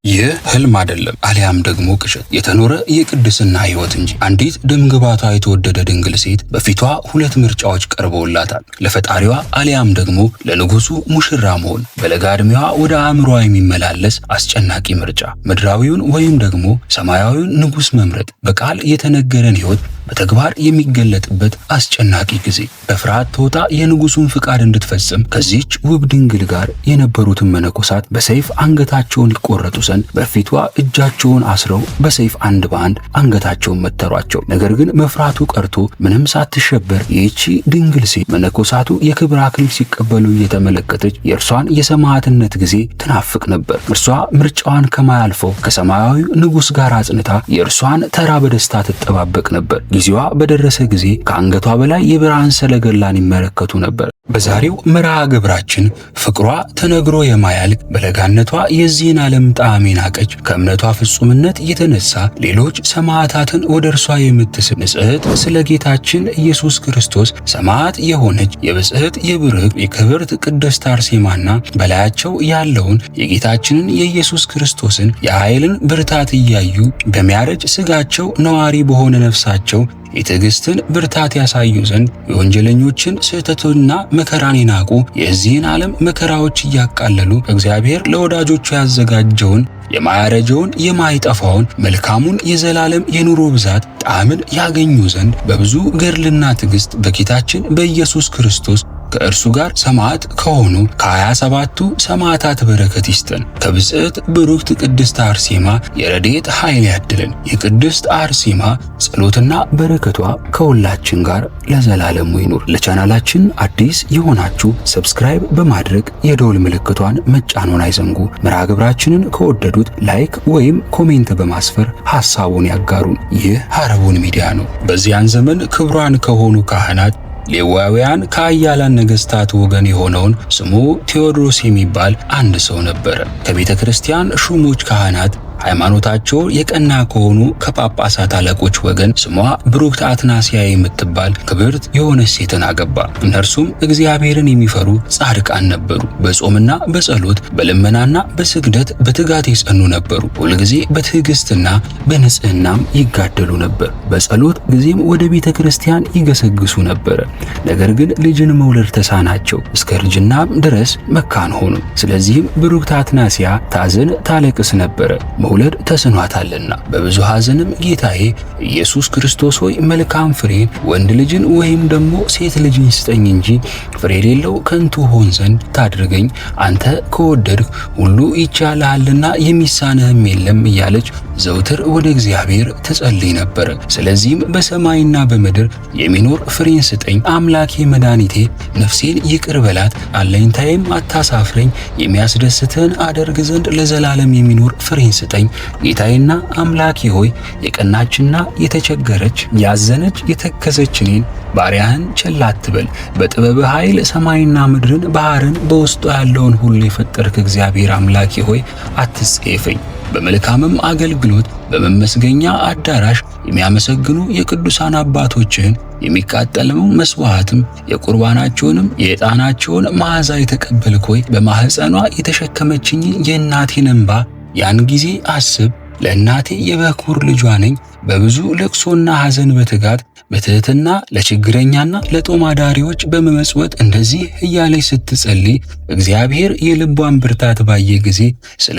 ይህ ህልም አይደለም፣ አሊያም ደግሞ ቅዠት የተኖረ የቅድስና ህይወት እንጂ። አንዲት ደምግባቷ የተወደደ ድንግል ሴት በፊቷ ሁለት ምርጫዎች ቀርበውላታል። ለፈጣሪዋ አሊያም ደግሞ ለንጉሱ ሙሽራ መሆን። በለጋ ዕድሜዋ ወደ አእምሯ የሚመላለስ አስጨናቂ ምርጫ፣ ምድራዊውን ወይም ደግሞ ሰማያዊውን ንጉስ መምረጥ። በቃል የተነገረን ህይወት በተግባር የሚገለጥበት አስጨናቂ ጊዜ። በፍርሃት ተውጣ የንጉሱን ፍቃድ እንድትፈጽም ከዚህች ውብ ድንግል ጋር የነበሩትን መነኮሳት በሰይፍ አንገታቸውን ይቆረጡ ዘንድ በፊቷ እጃቸውን አስረው በሰይፍ አንድ በአንድ አንገታቸውን መተሯቸው። ነገር ግን መፍራቱ ቀርቶ ምንም ሳትሸበር ይህቺ ድንግል ሴት መነኮሳቱ የክብር አክሊል ሲቀበሉ እየተመለከተች የእርሷን የሰማዕትነት ጊዜ ትናፍቅ ነበር። እርሷ ምርጫዋን ከማያልፈው ከሰማያዊ ንጉስ ጋር አጽንታ የእርሷን ተራ በደስታ ትጠባበቅ ነበር። ጊዜዋ በደረሰ ጊዜ ከአንገቷ በላይ የብርሃን ሰረገላን ይመለከቱ ነበር። በዛሬው መርሃ ግብራችን ፍቅሯ ተነግሮ የማያልቅ በለጋነቷ የዚህን ዓለም ጣዕም ናቀች። ከእምነቷ ፍጹምነት የተነሳ ሌሎች ሰማዕታትን ወደ እርሷ የምትስብ ንጽሕት ስለ ጌታችን ኢየሱስ ክርስቶስ ሰማዕት የሆነች የብጽሕት የብርክ የክብርት ቅድስት አርሴማና በላያቸው ያለውን የጌታችንን የኢየሱስ ክርስቶስን የኃይልን ብርታት እያዩ በሚያረጅ ስጋቸው ነዋሪ በሆነ ነፍሳቸው የትዕግስትን ብርታት ያሳዩ ዘንድ የወንጀለኞችን ስህተትና መከራን የናቁ የዚህን ዓለም መከራዎች እያቃለሉ እግዚአብሔር ለወዳጆቹ ያዘጋጀውን የማያረጀውን የማይጠፋውን መልካሙን የዘላለም የኑሮ ብዛት ጣዕምን ያገኙ ዘንድ በብዙ ገድልና ትዕግስት በጌታችን በኢየሱስ ክርስቶስ ከእርሱ ጋር ሰማዕት ከሆኑ ከ27ቱ ሰማዕታት በረከት ይስጠን። ከብጽዕት ብሩክት ቅድስት አርሴማ የረድኤት ኃይል ያድለን። የቅድስት አርሴማ ጸሎትና በረከቷ ከሁላችን ጋር ለዘላለሙ ይኑር። ለቻናላችን አዲስ የሆናችሁ ሰብስክራይብ በማድረግ የደውል ምልክቷን መጫኑን አይዘንጉ። መርሃ ግብራችንን ከወደዱት ላይክ ወይም ኮሜንት በማስፈር ሐሳቡን ያጋሩን። ይህ ሐረቡን ሚዲያ ነው። በዚያን ዘመን ክቡራን ከሆኑ ካህናት ሌዋውያን ከአያላን ነገሥታት ወገን የሆነውን ስሙ ቴዎድሮስ የሚባል አንድ ሰው ነበረ። ከቤተ ክርስቲያን ሹሞች ካህናት ሃይማኖታቸው የቀና ከሆኑ ከጳጳሳት አለቆች ወገን ስሟ ብሩክት አትናስያ የምትባል ክብርት የሆነች ሴትን አገባ። እነርሱም እግዚአብሔርን የሚፈሩ ጻድቃን ነበሩ። በጾምና በጸሎት በልመናና በስግደት በትጋት የጸኑ ነበሩ። ሁልጊዜ በትዕግስትና በንጽህናም ይጋደሉ ነበር። በጸሎት ጊዜም ወደ ቤተ ክርስቲያን ይገሰግሱ ነበረ። ነገር ግን ልጅን መውለድ ተሳናቸው። እስከ እርጅናም ድረስ መካን ሆኑ። ስለዚህም ብሩክት አትናስያ ታዝን ታለቅስ ነበረ፣ መውለድ ተስኗታልና። በብዙ ሐዘንም ጌታዬ ኢየሱስ ክርስቶስ ሆይ መልካም ፍሬን ወንድ ልጅን ወይም ደግሞ ሴት ልጅን ስጠኝ እንጂ ፍሬ የሌለው ከንቱ ሆን ዘንድ ታድርገኝ፣ አንተ ከወደድህ ሁሉ ይቻልሃልና የሚሳንህም የለም እያለች ዘውትር ወደ እግዚአብሔር ትጸልይ ነበረ። ስለዚህም በሰማይና በምድር የሚኖር ፍሬን ስጠኝ፣ አምላኬ መድኃኒቴ ነፍሴን ይቅር በላት፣ አለኝታዬም አታሳፍረኝ፣ የሚያስደስትህን አደርግ ዘንድ ለዘላለም የሚኖር ፍሬን ስጠኝ። ጌታዬና አምላኬ ሆይ የቀናችና የተቸገረች ያዘነች የተከዘች እኔን ባሪያህን ቸል አትበል። በጥበብ ኃይል ሰማይና ምድርን ባህርን በውስጡ ያለውን ሁሉ የፈጠርክ እግዚአብሔር አምላኬ ሆይ አትጸየፈኝ። በመልካምም አገልግሎት በመመስገኛ አዳራሽ የሚያመሰግኑ የቅዱሳን አባቶችህን የሚቃጠለው መስዋዕትም የቁርባናቸውንም የዕጣናቸውን መዓዛ የተቀበልክ ሆይ በማኅፀኗ የተሸከመችኝ የእናቴን እንባ ያን ጊዜ አስብ። ለእናቴ የበኩር ልጇ ነኝ። በብዙ ለቅሶና ሐዘን በትጋት በትህትና ለችግረኛና ለጦም አዳሪዎች በመመጽወት እንደዚህ እያለች ስትጸልይ እግዚአብሔር የልቧን ብርታት ባየ ጊዜ ስለ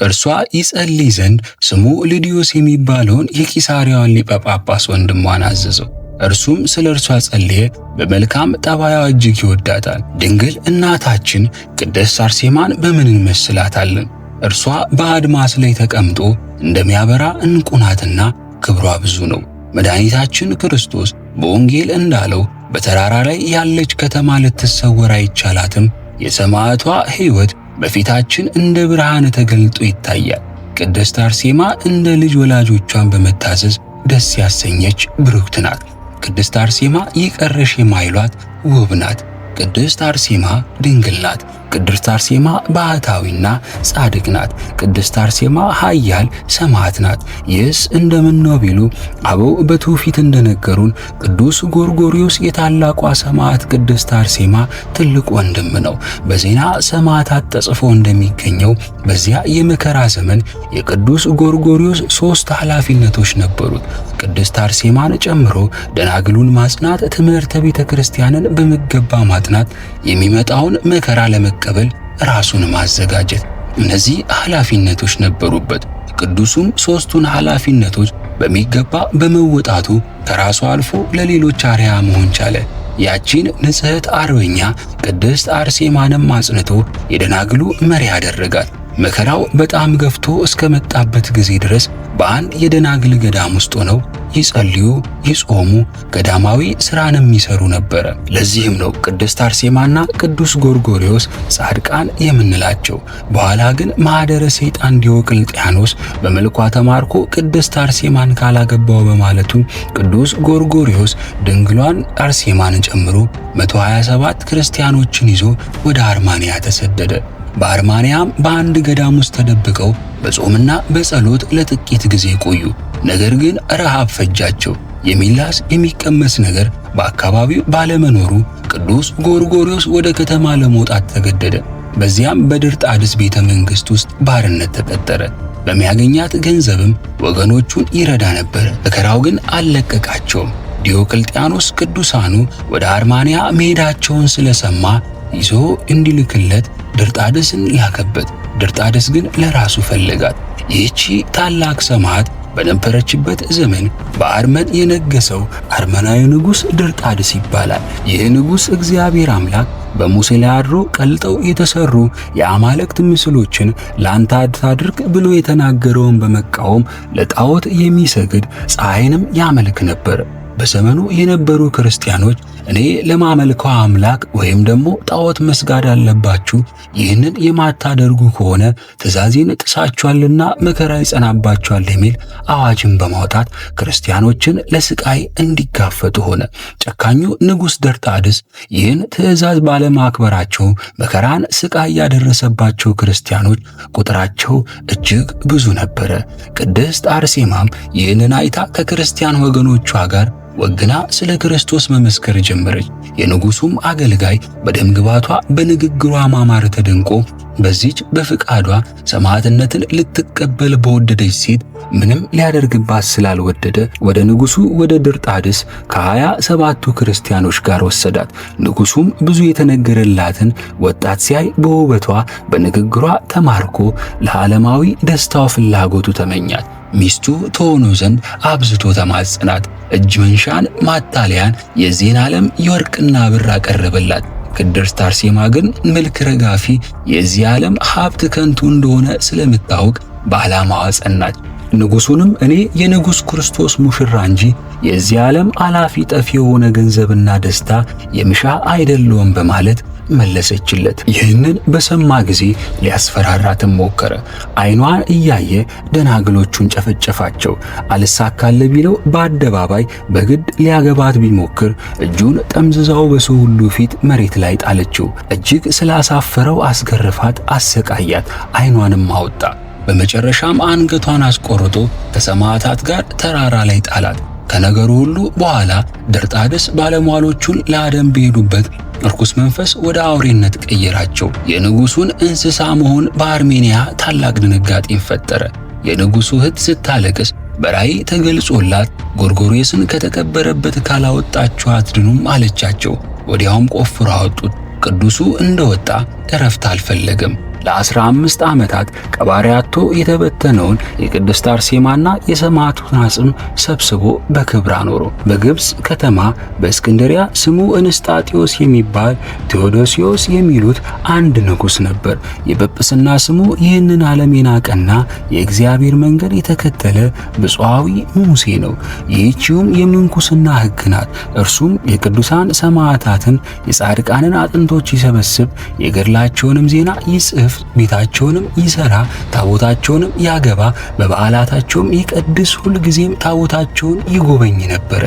እርሷ ይጸልይ ዘንድ ስሙ ልድዮስ የሚባለውን የቂሳርያውን ሊቀ ጳጳስ ወንድሟን አዘዘው። እርሱም ስለ እርሷ ጸለየ። በመልካም ጠባያዋ እጅግ ይወዳታል። ድንግል እናታችን ቅድስት አርሴማን በምን እንመስላታለን? እርሷ በአድማስ ላይ ተቀምጦ እንደሚያበራ ዕንቁ ናትና ክብሯ ብዙ ነው። መድኃኒታችን ክርስቶስ በወንጌል እንዳለው በተራራ ላይ ያለች ከተማ ልትሰወር አይቻላትም። የሰማዕቷ ሕይወት በፊታችን እንደ ብርሃን ተገልጦ ይታያል። ቅድስት አርሴማ እንደ ልጅ ወላጆቿን በመታዘዝ ደስ ያሰኘች ብሩክት ናት። ቅድስት አርሴማ ይቀረሽ የማይሏት ውብ ናት። ቅድስት አርሴማ ድንግል ናት። ቅድስት አርሴማ ባህታዊና ጻድቅ ናት። ቅድስት አርሴማ ኃያል ሰማዕት ናት። ይህስ እንደምን ነው ቢሉ አበው በትውፊት እንደነገሩን ቅዱስ ጎርጎርዮስ የታላቋ ሰማዕት ቅድስት አርሴማ ትልቅ ወንድም ነው። በዜና ሰማዕታት ተጽፎ እንደሚገኘው በዚያ የመከራ ዘመን የቅዱስ ጎርጎርዮስ 3 ኃላፊነቶች ነበሩት። ቅድስት አርሴማን ጨምሮ ደናግሉን ማጽናት፣ ትምህርተ ቤተ ክርስቲያንን በሚገባ ማጥናት፣ የሚመጣውን መከራ ለመቀበል ራሱን ማዘጋጀት። እነዚህ ኃላፊነቶች ነበሩበት። ቅዱሱም 3ቱን ኃላፊነቶች በሚገባ በመወጣቱ ከራሱ አልፎ ለሌሎች አርአያ መሆን ቻለ። ያቺን ንጽሕት አርበኛ ቅድስት አርሴማንም አጽንቶ የደናግሉ መሪ አደረጋት። መከራው በጣም ገፍቶ እስከ መጣበት ጊዜ ድረስ በአንድ የደናግል ገዳም ውስጥ ሆነው ይጸልዩ፣ ይጾሙ፣ ገዳማዊ ሥራንም ይሰሩ ነበረ። ለዚህም ነው ቅድስት አርሴማና ቅዱስ ጎርጎርዮስ ጻድቃን የምንላቸው። በኋላ ግን ማኅደረ ሰይጣን ዲዮቅልጥያኖስ በመልኳ ተማርኮ ቅድስት አርሴማን ካላገባው በማለቱ ቅዱስ ጎርጎርዮስ ድንግሏን አርሴማን ጨምሮ 127 ክርስቲያኖችን ይዞ ወደ አርማንያ ተሰደደ። በአርማንያም በአንድ ገዳም ውስጥ ተደብቀው በጾምና በጸሎት ለጥቂት ጊዜ ቆዩ። ነገር ግን ረሃብ ፈጃቸው። የሚላስ የሚቀመስ ነገር በአካባቢው ባለመኖሩ ቅዱስ ጎርጎርዮስ ወደ ከተማ ለመውጣት ተገደደ። በዚያም በድርጣድስ ቤተ መንግሥት ውስጥ ባርነት ተቀጠረ። በሚያገኛት ገንዘብም ወገኖቹን ይረዳ ነበር። መከራው ግን አልለቀቃቸውም። ዲዮቅልጥያኖስ ቅዱሳኑ ወደ አርማንያ መሄዳቸውን ስለሰማ ይዞ እንዲልክለት ድርጣድስን ላከበት። ድርጣድስ ግን ለራሱ ፈለጋት። ይህቺ ታላቅ ሰማዕት በነበረችበት ዘመን በአርመን የነገሰው አርመናዊ ንጉሥ ድርጣድስ ይባላል። ይህ ንጉሥ እግዚአብሔር አምላክ በሙሴ ላይ አድሮ ቀልጠው የተሰሩ የአማልክት ምስሎችን ላንተ አታድርግ ብሎ የተናገረውን በመቃወም ለጣዖት የሚሰግድ ፀሐይንም ያመልክ ነበር። በዘመኑ የነበሩ ክርስቲያኖች እኔ ለማመልከው አምላክ ወይም ደግሞ ጣዖት መስጋድ አለባችሁ፣ ይህንን የማታደርጉ ከሆነ ትእዛዜን ጥሳችኋልና መከራ ይጸናባችኋል የሚል አዋጅን በማውጣት ክርስቲያኖችን ለስቃይ እንዲጋፈጡ ሆነ። ጨካኙ ንጉሥ ድርጣድስ ይህን ትእዛዝ ባለማክበራቸው መከራን፣ ስቃይ ያደረሰባቸው ክርስቲያኖች ቁጥራቸው እጅግ ብዙ ነበረ። ቅድስት አርሴማም ይህንን አይታ ከክርስቲያን ወገኖቿ ጋር ወግና ስለ ክርስቶስ መመስከር ጀመረች። የንጉሱም አገልጋይ በደምግባቷ በንግግሯ ማማር ተደንቆ በዚች በፍቃዷ ሰማዕትነትን ልትቀበል በወደደች ሴት ምንም ሊያደርግባት ስላልወደደ ወደ ንጉሱ ወደ ድርጣድስ ከ27ቱ ክርስቲያኖች ጋር ወሰዳት። ንጉሱም ብዙ የተነገረላትን ወጣት ሲያይ በውበቷ በንግግሯ ተማርኮ ለዓለማዊ ደስታው ፍላጎቱ ተመኛት። ሚስቱ ተሆኑ ዘንድ አብዝቶ ተማጸናት። እጅ መንሻን፣ ማታለያን፣ የዚህን ዓለም የወርቅና ብር አቀረበላት። ቅድስት አርሴማ ግን መልክ ረጋፊ፣ የዚህ ዓለም ሀብት ከንቱ እንደሆነ ስለምታውቅ በዓላማዋ ጸናች። ንጉሱንም እኔ የንጉሥ ክርስቶስ ሙሽራ እንጂ የዚህ ዓለም አላፊ ጠፊ የሆነ ገንዘብና ደስታ የምሻ አይደለውም በማለት መለሰችለት። ይህንን በሰማ ጊዜ ሊያስፈራራትም ሞከረ። ዓይኗን እያየ ደናግሎቹን ጨፈጨፋቸው። አልሳካለ ቢለው በአደባባይ በግድ ሊያገባት ቢሞክር እጁን ጠምዝዛው በሰው ሁሉ ፊት መሬት ላይ ጣለችው። እጅግ ስላሳፈረው አስገርፋት፣ አሰቃያት፣ ዓይኗንም አወጣ። በመጨረሻም አንገቷን አስቆርጦ ከሰማዕታት ጋር ተራራ ላይ ጣላት። ከነገሩ ሁሉ በኋላ ድርጣድስ ባለሟሎቹን ለአደን በሄዱበት እርኩስ መንፈስ ወደ አውሬነት ቀየራቸው። የንጉሱን እንስሳ መሆን በአርሜንያ ታላቅ ድንጋጤን ፈጠረ። የንጉሱ እህት ስታለቅስ በራእይ ተገልጾላት ጎርጎርዮስን ከተቀበረበት ካላወጣችሁ አትድኑም አለቻቸው። ወዲያውም ቆፍረው አወጡት። ቅዱሱ እንደወጣ እረፍት አልፈለገም። ለ15 ዓመታት ቀባሪ አጥቶ የተበተነውን የቅድስት አርሴማና የሰማዕቱን አጽም ሰብስቦ በክብር አኖሮ። በግብጽ ከተማ በእስክንድሪያ ስሙ እንስጣጢዮስ የሚባል ቴዎዶሲዮስ የሚሉት አንድ ንጉሥ ነበር። የጵጵስና ስሙ ይህንን ዓለም የናቀና የእግዚአብሔር መንገድ የተከተለ ብፁዓዊ ሙሴ ነው። ይህቺውም የምንኩስና ሕግ ናት። እርሱም የቅዱሳን ሰማዕታትን የጻድቃንን አጥንቶች ይሰበስብ፣ የገድላቸውንም ዜና ይጽፍ፣ ቤታቸውንም ይሰራ፣ ታቦታቸውንም ያገባ፣ በበዓላታቸውም ይቀድስ፣ ሁልጊዜም ታቦታቸውን ይጎበኝ ነበረ።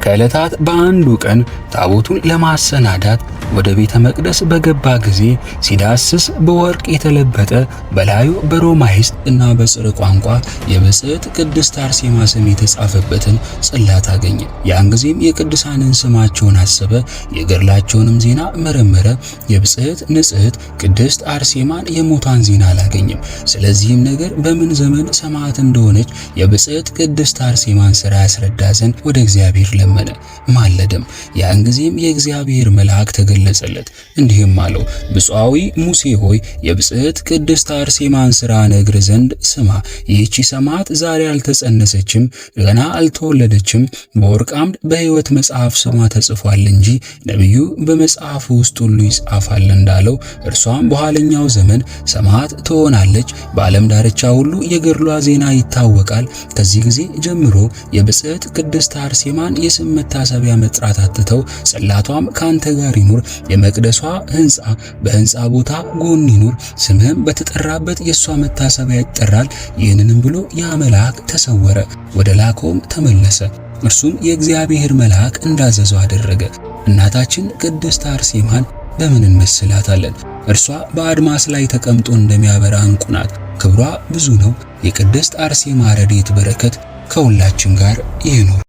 ከዕለታት በአንዱ ቀን ታቦቱን ለማሰናዳት ወደ ቤተ መቅደስ በገባ ጊዜ ሲዳስስ በወርቅ የተለበጠ በላዩ በሮማይስጥ እና በጽር ቋንቋ የብጽዕት ቅድስት አርሴማ ስም የተጻፈበትን ጽላት አገኘ። ያን ጊዜም የቅዱሳንን ስማቸውን አሰበ፣ የገድላቸውንም ዜና መረመረ። የብጽዕት ንጽሕት ቅድስት አርሴማን የሞቷን ዜና አላገኘም። ስለዚህም ነገር በምን ዘመን ሰማዕት እንደሆነች የብጽዕት ቅድስት አርሴማን ሥራ ያስረዳ ዘንድ ወደ እግዚአብሔር ለመነ፣ ማለደም። ያን ጊዜም የእግዚአብሔር መልአክ ተገለጸለት፣ እንዲህም አለው፣ ብፁዓዊ ሙሴ ሆይ የብጽዕት ቅድስት አርሴማን ሥራ ነግር ዘንድ ስማ። ይህቺ ሰማዕት ዛሬ አልተጸነሰችም፣ ገና አልተወለደችም። በወርቅ አምድ በሕይወት መጽሐፍ ስሟ ተጽፏል እንጂ ነቢዩ በመጽሐፉ ውስጥ ሁሉ ይጻፋል እንዳለው እርሷም በኋለኛው ዘመን ሰማዕት ትሆናለች። በዓለም ዳርቻ ሁሉ የገድሏ ዜና ይታወቃል። ከዚህ ጊዜ ጀምሮ የብጽዕት ቅድስት አርሴማን የስም መታሰቢያ መጥራት አትተው። ጽላቷም ካንተ ጋር ይኑር። የመቅደሷ ሕንጻ በሕንጻ ቦታ ጎን ይኑር። ስምህም በተጠራበት የሷ መታሰቢያ ይጠራል። ይህንንም ብሎ ያ መልአክ ተሰወረ፣ ወደ ላከውም ተመለሰ። እርሱም የእግዚአብሔር መልአክ እንዳዘዘው አደረገ። እናታችን ቅድስት አርሴማን በምን እንመስላታለን? እርሷ በአድማስ ላይ ተቀምጦ እንደሚያበራ ዕንቁ ናት። ክብሯ ብዙ ነው። የቅድስት አርሴማ ረድኤት በረከት ከሁላችን ጋር ይኑር።